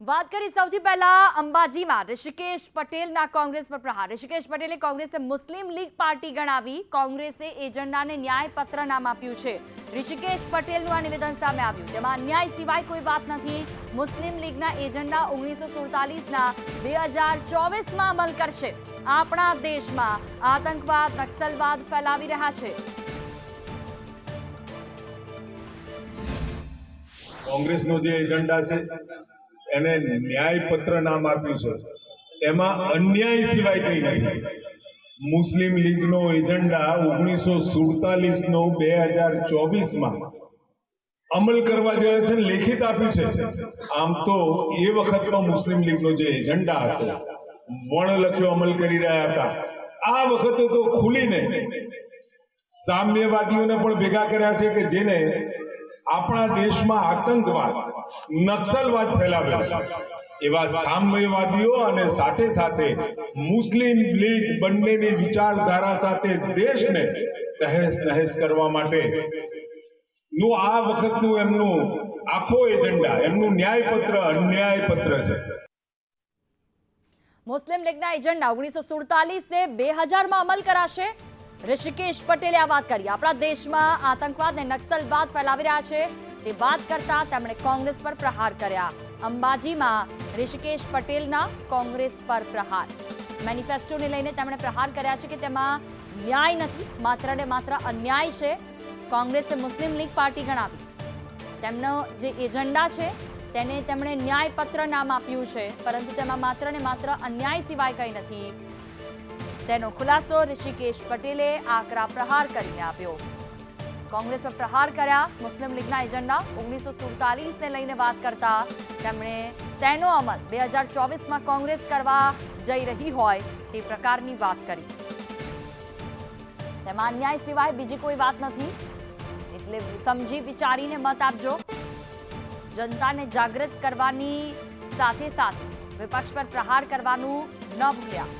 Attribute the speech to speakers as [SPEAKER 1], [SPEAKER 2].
[SPEAKER 1] વાત કરી સૌથી પહેલા અંબાજીમાં ઋષિકેશ પટેલના કોંગ્રેસ પર પ્રહાર। ઋષિકેશ પટેલે કોંગ્રેસને મુસ્લિમ લીગ પાર્ટી ગણાવી। કોંગ્રેસે એજન્ડાને ન્યાયપત્ર નામ આપ્યું છે। ઋષિકેશ પટેલનું આ નિવેદન સામે આવ્યું, જેમાં અન્યાય સિવાય કોઈ વાત નથી। મુસ્લિમ લીગના એજન્ડા 1947ના 2024માં અમલ કરશે। આપણા દેશમાં આતંકવાદ, નક્સલવાદ ફેલાવી રહ્યા છે।
[SPEAKER 2] કોંગ્રેસનો જે એજન્ડા છે એને ન્યાયપત્ર નામ આપ્યું છે। એમાં અન્યાય સિવાય કંઈ નથી। મુસ્લિમ લીગનો એજન્ડા 1947નો 2024માં અમલ કરવા જોઈએ છે, લેખિત આપ્યું છે। આમ તો એ વખતનો મુસ્લિમ લીગનો જે એજન્ડા હતો, વર્ણલખ્યો અમલ કરી રહ્યા હતા। આ વખતે તો ખુલીને સામ્યવાદીઓને પણ ભેગા કર્યા છે કે જેને આપણા દેશમાં આતંકવાદ, નક્સલવાદ ફેલાવ્યો છે। એવા સામ્યવાદીઓ અને સાથે સાથે મુસ્લિમ લીગ બંનેની વિચારધારા સાથે દેશને તહેસ નહેસ કરવા માટે નું આ વખતનું એમનું આખો એજન્ડા, એમનું ન્યાયપત્ર અન્યાયપત્ર છે।
[SPEAKER 1] મુસ્લિમ લીગના એજન્ડા 1947 ને 2000માં અમલ કરાશે। ઋષિકેશ પટેલે આ વાત કરી। આપણા દેશમાં આતંકવાદ અને નક્સલવાદ ફેલાવી રહ્યા છે તે વાત કરતા તેમણે કોંગ્રેસ પર પ્રહાર કર્યા। અંબાજીમાં ઋષિકેશ પટેલના કોંગ્રેસ પર પ્રહાર। મેનિફેસ્ટોને લઈને તેમણે પ્રહાર કર્યા છે કે તેમાં ન્યાય નથી, માત્ર ને માત્ર અન્યાય છે। કોંગ્રેસે મુસ્લિમ લીગ પાર્ટી ગણાવી। તેમનો જે એજન્ડા છે તેને તેમણે ન્યાયપત્ર નામ આપ્યું છે, પરંતુ તેમાં માત્ર ને માત્ર અન્યાય સિવાય કંઈ નથી, તેનો ખુલાસો ઋષિકેશ પટેલે આકરા પ્રહાર કરીને આપ્યો। કોંગ્રેસ પર પ્રહાર કર્યા। મુસ્લિમ લીગના એજન્ડા 1947ને લઈને વાત કરતા તેમણે તેનો અમલ 2024માં કોંગ્રેસ કરવા જઈ રહી હોય તે પ્રકારની વાત કરી। તેમાં અન્યાય સિવાય બીજી કોઈ વાત નથી, એટલે સમજી વિચારીને મત આપજો। જનતાને જાગૃત કરવાની સાથે સાથે વિપક્ષ પર પ્રહાર કરવાનું ન ભૂલ્યા।